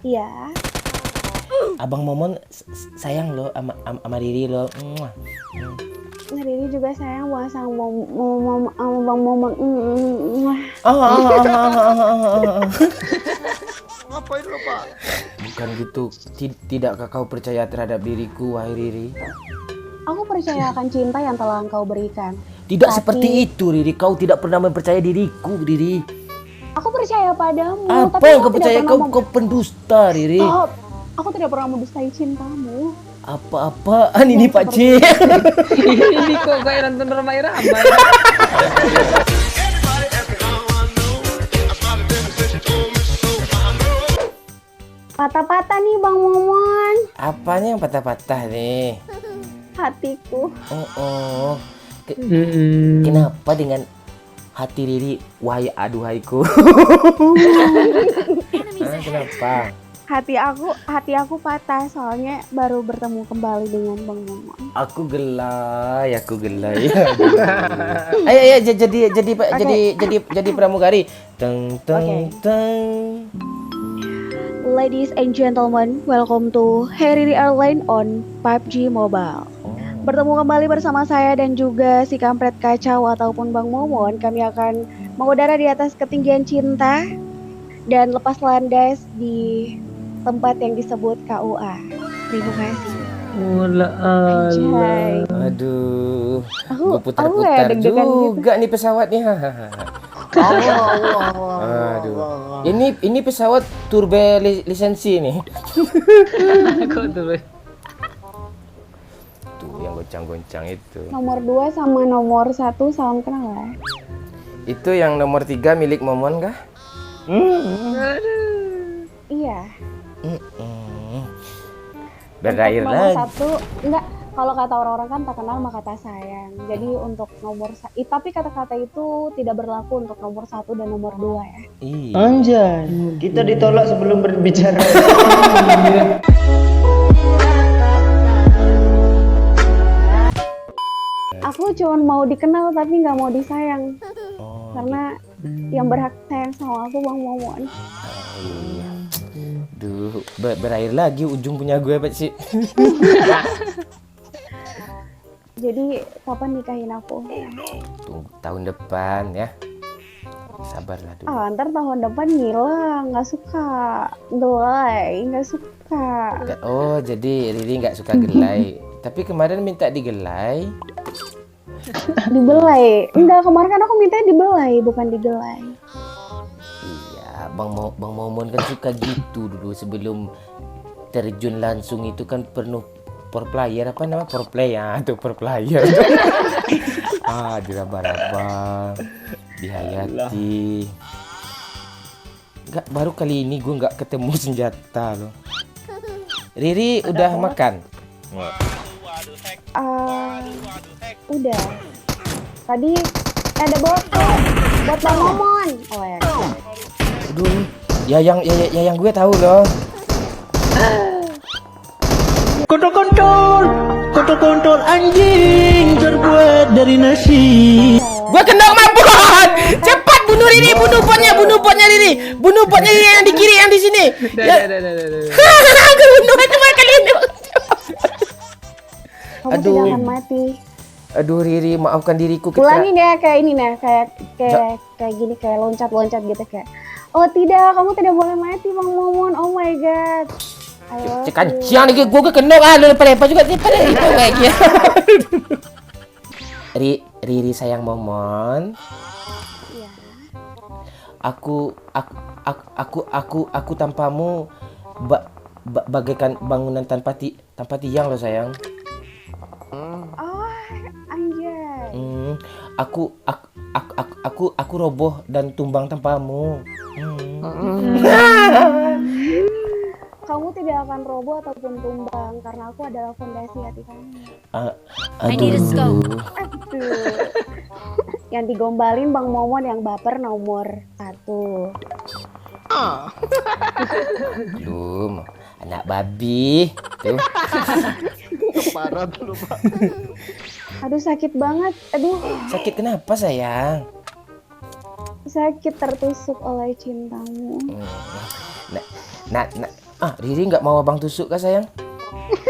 Iya. Abang Momon sayang lo sama Riri lo. Muah. Riri juga sayang banget sama Bang Momon. Ngapain lo, Pak? Bukan gitu. Tidakkah kau percaya terhadap diriku, wahai Riri? Aku percaya akan cinta yang telah engkau berikan. Tidak Tapi seperti itu, Riri. Kau tidak pernah mempercaya diriku, Riri. aku percaya padamu. Apa Tapi yang aku kau tidak percaya? pernah Kau pendusta, Riri. Stop. Aku tidak pernah mendustai cintamu. Apa-apaan ini, Pak C? Ini kok kayak nonton ramai-ramai. Patah-patah nih Bang Momon. Apanya yang patah-patah nih? Hatiku. Oh. Kenapa dengan hati Riri, wahai aduhaiku? Kenapa? Hati aku patah soalnya baru bertemu kembali dengan Bang Momon. Aku gelai. Ayo jadi pramugari. Teng teng teng. Ladies and gentlemen, welcome to Riri Airline on PUBG Mobile. Bertemu kembali bersama saya dan juga si kampret kacau ataupun Bang Momon. Kami akan mengudara di atas ketinggian cinta dan lepas landas di tempat yang disebut KUA. Terima kasih. Anjay. Aduh, Aku gue putar-putar deg-degan juga nih pesawatnya. Aduh, ini pesawat turbo lisensi nih. Kok tuh? Tuh yang goncang-goncang itu. Nomor 2 sama nomor 1 salam kenal ya. Itu yang nomor 3 milik Momon kah? Iya. Berair Nomor lagi. 1 enggak, kalau kata orang-orang kan tak kenal maka kata sayang. Jadi untuk tapi kata-kata itu tidak berlaku untuk nomor 1 dan nomor 2 ya. Iya. Anjay, kita ditolak sebelum berbicara. Aku cuma mau dikenal tapi nggak mau disayang. Oh, Karena yang berhak sayang sama aku Bang Momon. iya. Duh, berair lagi ujung punya gue Pak sih. Jadi kapan nikahin aku? Tunggu tahun depan ya. Sabarlah dulu. Ntar tahun depan ngilang, nggak suka. Gelai, nggak suka. Oh, jadi Riri nggak suka gelai. Tapi kemarin minta digelai. Dibelai. Enggak, kemarin kan aku minta dibelai, bukan digelai. Iya, Bang Momon kan suka gitu dulu sebelum terjun langsung itu kan penuh pro player apa nama pro play ya tuh pro player. Diraba-raba, dihayati. Enggak, baru kali ini gue nggak ketemu senjata loh. Riri udah makan? Udah. Tadi ada buat Bang Momon. Oh ya. Aduh, ya yang gue tahu loh. Kontol anjing terbuat dari nasi. Gue kendang mabon. Cepat bunuh Riri, bunuh botnya Riri. Bunuh botnya Riri yang di kiri, yang di sini. Aku bunuh cuma kali ini. Kamu tidak akan mati. Aduh Riri, maafkan diriku. Ulangin ya kayak ini nah, kayak gini, kayak loncat gitu kayak. Oh tidak, kamu tidak boleh mati Bang Momon. Oh my god. Ayo. Kancing nih gue kendang lepas juga pada itu kayak gitu. Riri sayang Momon. Iya. Aku tanpamu bagaikan bangunan tanpa tiang loh sayang. Oh, anjay. Aku roboh dan tumbang tanpamu. Kamu tidak akan roboh ataupun tumbang karena aku adalah fondasi hati kamu. Aduh. Yang digombalin Bang Momon yang baper nomor 1. Belum, anak babi tuh. Parah dulu, Pak. Aduh sakit banget. Aduh, Sakit kenapa sayang? sakit tertusuk oleh cintamu. Riri nggak mau abang tusuk kah sayang?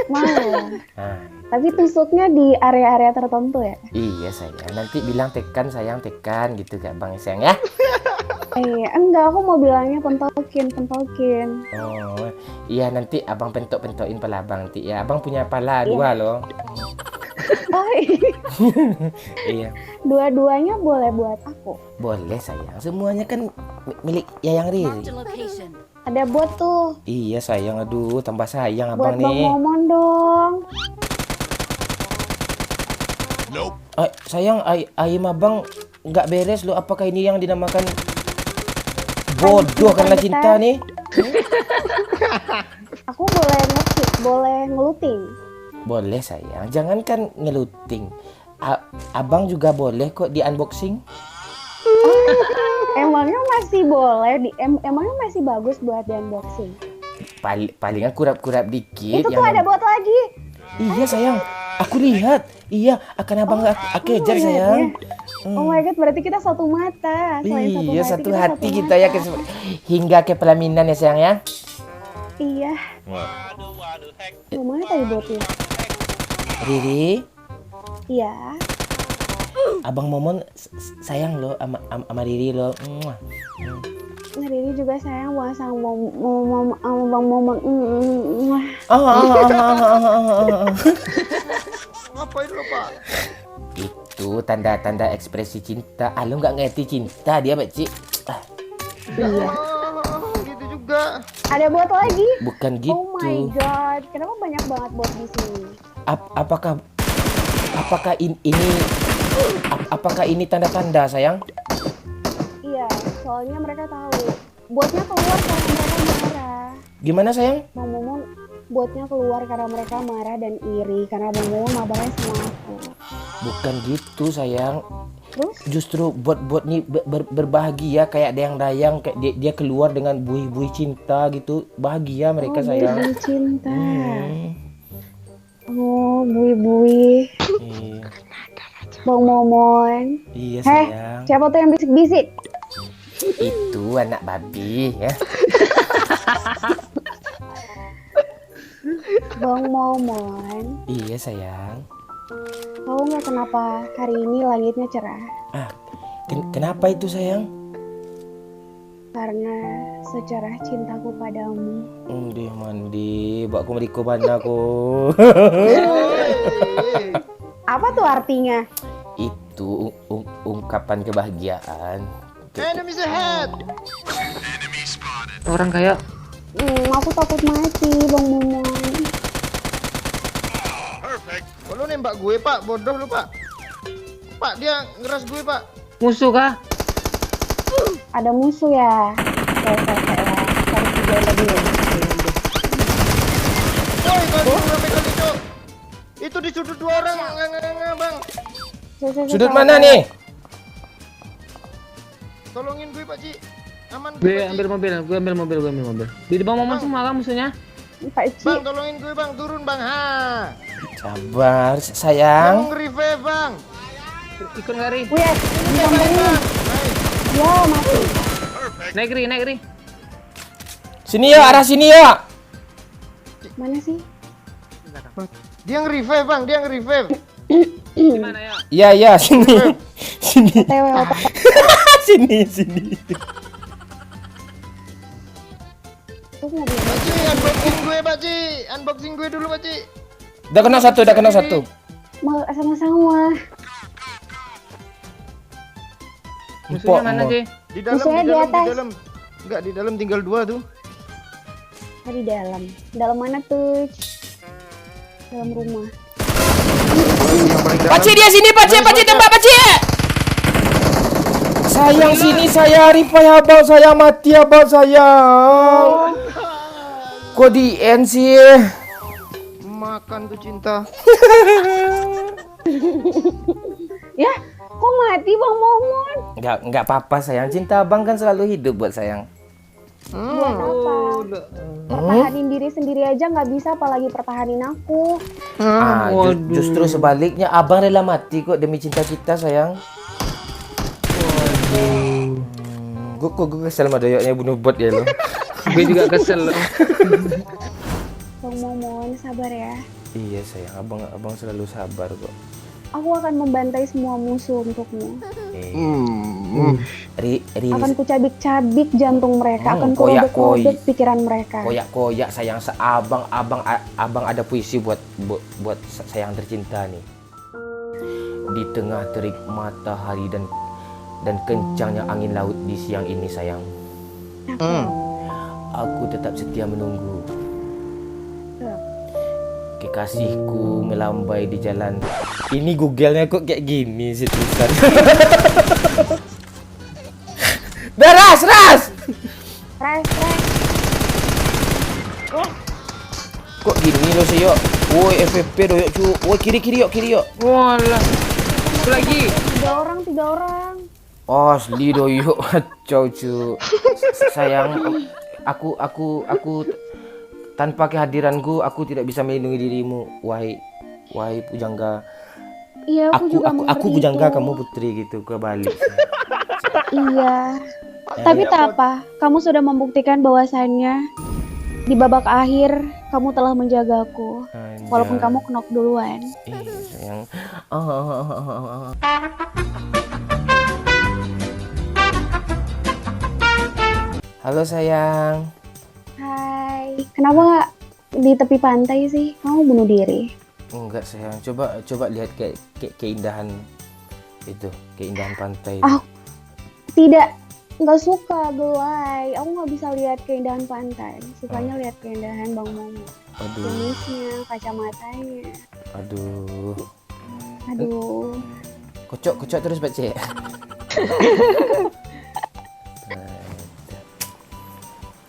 Mau. Nah, Tapi tusuknya di area-area tertentu ya? iya sayang. Nanti bilang tekan sayang tekan gitu kak bang sayang ya. Enggak, aku mau bilangnya pentokin. Oh iya nanti abang pentokin pala abang nanti ya. Abang punya pala dua loh. Oh, iya. Iya. Dua-duanya boleh buat aku. Boleh sayang. Semuanya kan milik Yayang Riri. Marked a location. Ada bot tuh. Iya sayang. Aduh tambah sayang Buat abang Bang nih. Momon dong. Sayang ayam abang nggak beres loh. Apakah ini yang dinamakan bodoh karena cinta nih? Aku boleh nge-kick, boleh ngeluting. Boleh sayang. Jangankan ngeluting. Abang juga boleh kok di unboxing. Emangnya masih boleh emangnya masih bagus buat di unboxing. Palingan kurap-kurap dikit. Itu tuh ada bot lagi. Iya sayang. Aku lihat. Iya akan abang kejar sayang. Oh my god, berarti kita satu mata. Selain Iya satu hati kita kita ya mata. hingga ke pelaminan ya sayang ya. Iya. Gimana tadi botnya? Riri, Iya. abang Momon sayang lo sama Riri lo. Riri juga sayang banget sama Bang Momon. Ngapain lo pak? Itu tanda-tanda ekspresi cinta. Lo nggak ngerti cinta dia Pak Cik. Iya. Gitu juga. Ada bot lagi. Bukan gitu. Oh my god, kenapa banyak banget bot di sini? Apakah ini tanda-tanda sayang? Iya, soalnya mereka tahu. Botnya keluar karena mereka marah. Gimana sayang? Bang Momon, botnya keluar karena mereka marah dan iri karena Bang Momon marahnya sama aku. Bukan gitu sayang. Terus? Justru bot nih berbahagia kayak dayang-dayang kayak dia keluar dengan buih-buih cinta gitu. Bahagia mereka sayang. Bui cinta. Oh, bui-bui. Iya. Bang Momon. Iya Heh, sayang. siapa tuh yang bisik-bisik? Itu anak babi ya. Bang Momon, Iya sayang. tahu nggak kenapa hari ini langitnya cerah? Kenapa itu sayang? Karena secerah cintaku padamu. Mandi, bawa aku meriko mana aku. Apa tuh artinya? Itu ungkapan kebahagiaan. Enemies ahead. Orang kayak Aku takut mati, Bang Momon. Lo nembak gue pak, bodoh lu pak. Pak dia ngeras gue pak. musuh kah? Ada musuh ya? Cari tiga lagi. Woi kalau rame kali itu di sudut dua orang nggak bang. Sudut mana nih? Tolongin gue pak Ci. Aman Gue gue ambil mobil, gue ambil mobil. Di bawah Momon semua kan musuhnya? Pak Ci, Bang tolongin gue bang, turun bang. Ha. Sabar sayang. Mau revive bang. Ikut nggak Ri? wih, Revive bang. ya mati. Naik Ri. Sini ya, arah sini ya. Mana sih? Dia nge-revive bang, dia nge-revive. Gimana ya? Iya, sini. Sini. TW otak. Sini. Tuh mobil. Pak Ci, unboxing gue pak Ci. Unboxing gue dulu pak Ci. Udah kena satu. Mau sama-sama. Musuhnya mana sih? Di dalam, Musuhnya di atas. Enggak, di dalam tinggal dua tuh. Oh, di dalam. Dalam mana tuh? Dalam rumah. Paci dia sini, Paci tembak Paci. Sayang sini saya Arifah ya abang saya mati abang sayang. Kok di end sih? Makan tuh cinta. Ya, kok mati Bang Momon? Enggak apa-apa sayang. Cinta abang kan selalu hidup buat sayang. Buat apa? Pertahanin diri sendiri aja nggak bisa, apalagi pertahanin aku. Justru sebaliknya abang rela mati kok demi cinta kita sayang. Gue kesel sama doyoknya bunuh bot ya lo. Gue juga kesel loh. Bang Momon, sabar ya. Iya sayang, abang selalu sabar kok. Aku akan membantai semua musuh untukmu. Akan kucabik-cabik jantung mereka, akan kurobek-kurobek pikiran mereka. Koyak sayang, abang ada puisi buat sayang tercinta nih. Di tengah terik matahari dan kencangnya angin laut di siang ini sayang, aku tetap setia menunggu. Kekasihku melambai di jalan. Ini Google-nya kok kayak gini sih tulisan. Ras. Res. Kok gini lo sih yo? Woi FFP do yuk cu. Woi kiri yuk. Walah. Satu lagi. Tiga orang. Asli do yuk. Kacau cu. Sayang, aku tanpa kehadiranku aku tidak bisa melindungi dirimu. Wahai pujangga. Iya, Aku pujangga, kamu putri gitu, kebalik. Iya. Tapi tak apa, kamu sudah membuktikan bahwasannya di babak akhir kamu telah menjagaku. Anjay. Walaupun kamu knock duluan. Sayang. Halo sayang. Hai, kenapa nggak di tepi pantai sih? Kamu bunuh diri? Enggak sayang, coba lihat kayak keindahan itu, keindahan pantai. Tidak, nggak suka gelai. Aku nggak bisa lihat keindahan pantai. Sukanya lihat keindahan Bang Momo. Aduh. Jenisnya, kacamatanya. Aduh. Kocok terus Pak Cek.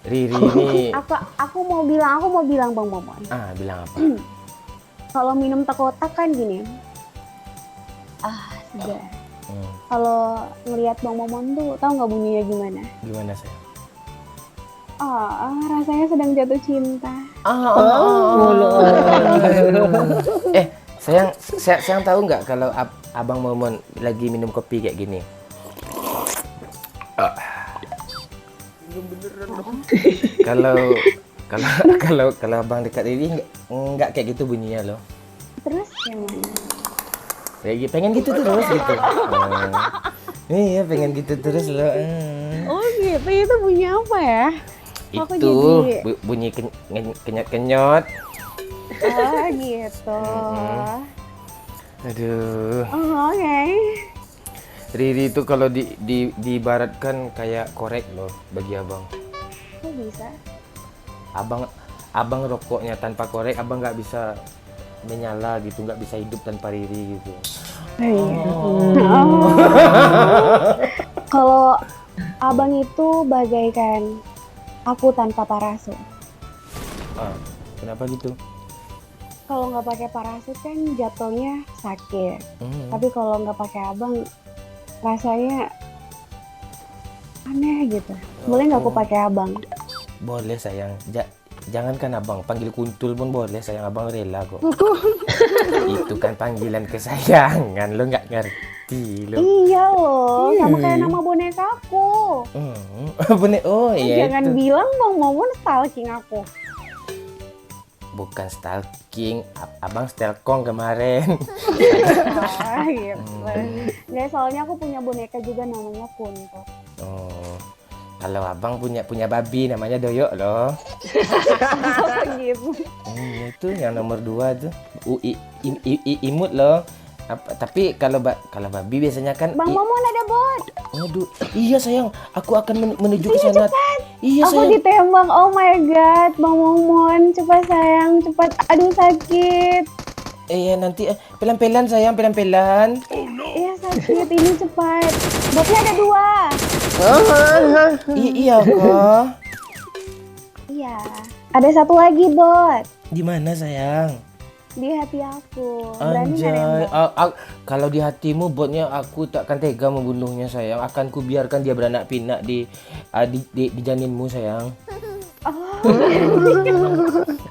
Riri ini. Aku mau bilang Bang Momo. Bilang apa? Kalau minum tekotak kan gini. Segar. Kalau ngelihat Bang Momon tuh, tahu nggak bunyinya gimana? Gimana sayang? Rasanya sedang jatuh cinta. Sayang tahu nggak kalau abang Momon lagi minum kopi kayak gini? Kalau abang dekat ini nggak kayak gitu bunyinya loh. Terus yang mana? Pengen gitu terus gitu. Iya pengen gitu terus loh. Oh gitu, itu bunyi apa ya? Aku Itu jadi... bunyi kenyot. Oh gitu. Aduh. Oke. Riri itu kalau diibaratkan kayak korek loh bagi abang. Kok bisa? Abang rokoknya tanpa korek abang nggak bisa menyala gitu, nggak bisa hidup tanpa Riri gitu. Kalau abang itu bagaikan aku tanpa parasut. Kenapa gitu? Kalau nggak pakai parasut kan jatuhnya sakit. Tapi kalau nggak pakai abang rasanya aneh gitu. Boleh nggak aku pakai abang? Boleh sayang. Jangankan abang, panggil kuntul pun boleh sayang, abang rela kok. Itu kan panggilan kesayangan, lo nggak ngerti lo. Iya loh, sama kayak nama bonekaku. Iya Jangan itu. bilang Bang Momon stalking aku. Bukan stalking, abang stelkong kemarin. Gitu. Nggak, soalnya aku punya boneka juga namanya Kunto. Kalau abang punya babi namanya Doyok loh. Gitu. Itu yang nomor 2 tuh. Imut loh. Tapi kalau babi biasanya kan Bang Momon ada bot. Waduh, iya sayang, aku akan menuju ke sana. Iya Aku sayang. ditembak. Oh my god, Bang Momon, cepat sayang, cepat. Aduh sakit. Iya nanti pelan-pelan sayang, pelan-pelan. Iya sakit, ini cepat. Botnya ada 2. Iya kok. Iya. Ada satu lagi bot. Di mana sayang? Di hati aku. Berani nggak Anjay, nembak? kalau di hatimu botnya aku takkan tega membunuhnya sayang. Akan ku biarkan dia beranak pinak di janinmu sayang.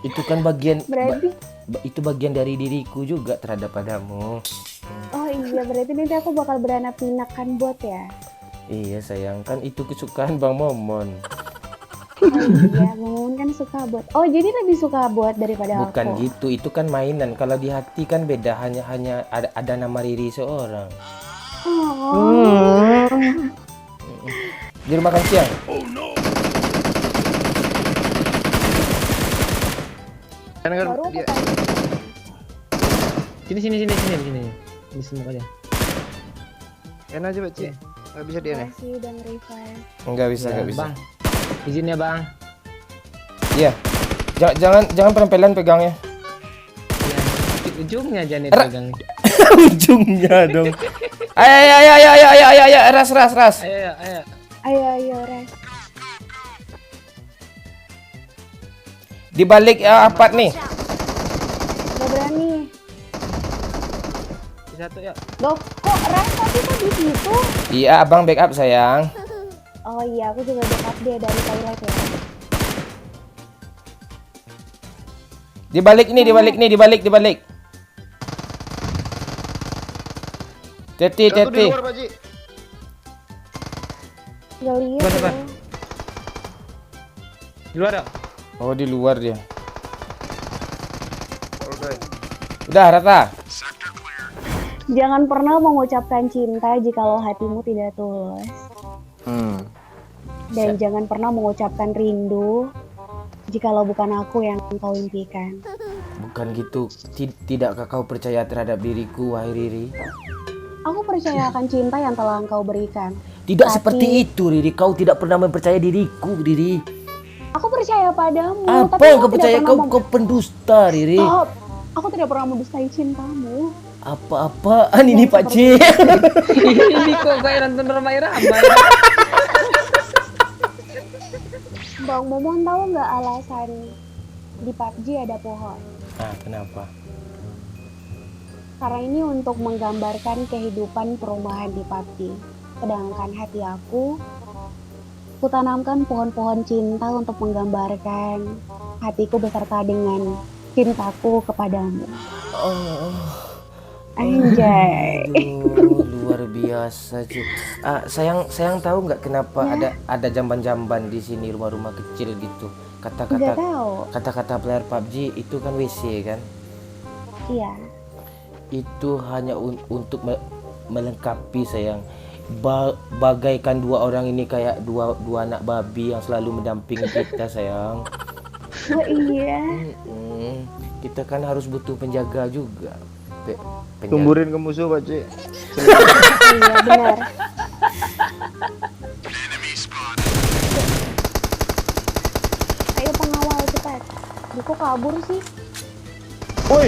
Itu kan bagian Berarti itu bagian dari diriku juga terhadap padamu. oh iya, berarti nanti aku bakal beranak pinak kan bot ya. Iya sayang, kan itu kesukaan Bang Momon. iya, Momon kan suka bot. Oh, jadi lebih suka bot daripada Bukan aku. gitu, itu kan mainan. Kalau di hati kan beda, hanya ada nama Riri seorang. Oh. Di rumah makan siang. Kan kan Baru aku dia tanya. Sini. Di sini aja. kan aja Pak Cik. Enggak bisa dia nih. Masih udah nge-revive. Enggak bisa, enggak bisa. Bang. Izin ya, Bang. Iya. Jangan pelan-pelan pegangnya. Ya, di ujungnya aja nih Ra- pegang. Ujungnya dong. Ayo, ras. Ayo. Ayo, Res. Di balik apart nih. Gak berani. Satu ya. Loh, kok Res tapi kok di situ? Iya, abang backup sayang. Oh iya, aku juga backup dia dari toilet ya. Di balik. Teti. Aku di luar Pak Cik. Gak liat Depan. ya. Di luar ya? Oh, di luar dia. Oke. Udah rata. Jangan pernah mengucapkan cinta jikalau hatimu tidak tulus. Dan jangan pernah mengucapkan rindu jikalau bukan aku yang kau impikan. Bukan gitu. Tidakkah kau percaya terhadap diriku, wahai Riri? Aku percaya akan cinta yang telah engkau berikan. Tidak Tapi- seperti itu, Riri. Kau tidak pernah mempercaya diriku, Riri. Aku percaya padamu. Apa tapi yang aku kau tidak percaya? pernah Kau pendusta, Riri. Stop. Aku tidak pernah mendustai cintamu. Apa-apaan ini, Pak C? Ini kok kayak nonton ramai-ramai. Bang Momon tahu nggak alasan di PUBG ada pohon? Ah, kenapa? Karena ini untuk menggambarkan kehidupan perumahan di PUBG. Sedangkan hati aku kutanamkan pohon-pohon cinta untuk menggambarkan hatiku beserta dengan cintaku kepadamu. Oh, Anjay. aduh, luar biasa cuy. Sayang tahu nggak kenapa ada jamban-jamban di sini, rumah-rumah kecil gitu. Nggak tahu. Kata-kata player PUBG itu kan WC kan? Iya. Itu hanya untuk melengkapi sayang. Bagaikan dua orang ini kayak dua anak babi yang selalu mendampingi kita sayang. Oh iya. Kita kan harus butuh penjaga juga. Penjaga. Tumburin ke musuh Pak Cik. Iya benar. Ayo pengawal cepat. Kok kabur sih? Woi,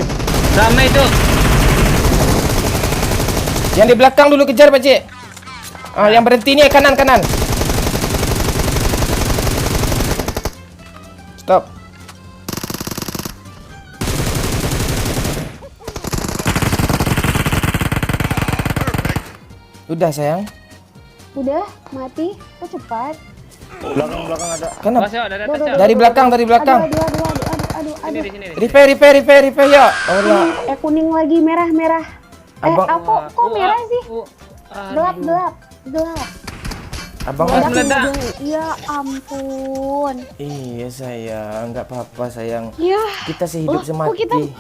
Ramai itu. Yang di belakang dulu kejar Pak Cik. Yang berhenti ini kanan. Stop. Udah sayang. Udah mati? Kok cepat? belakang ada. Kenapa? Masih ada Duh, atas ya. Dari belakang. Aduh. Di sini. Repair ya. Allah. Kuning lagi, merah. Abang- Kok merah sih? Gelap. Abang Oh, Meledak nih meledak. mobilnya. Ya ampun. Iya sayang, nggak apa-apa sayang. Ya, Kita sehidup kok semati. kita-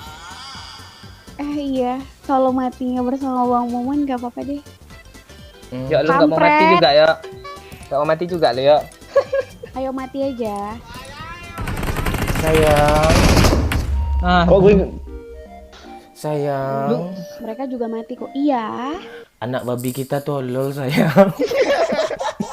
iya. Kalau matinya bersama Bang Momon nggak apa-apa deh. Ya lu nggak mau mati Kampret. juga ya. Nggak mau mati juga lu ya. Ayo mati aja. Sayang, Kok gue sayang. Mereka juga mati kok. Iya. Anak babi kita tolol sayang.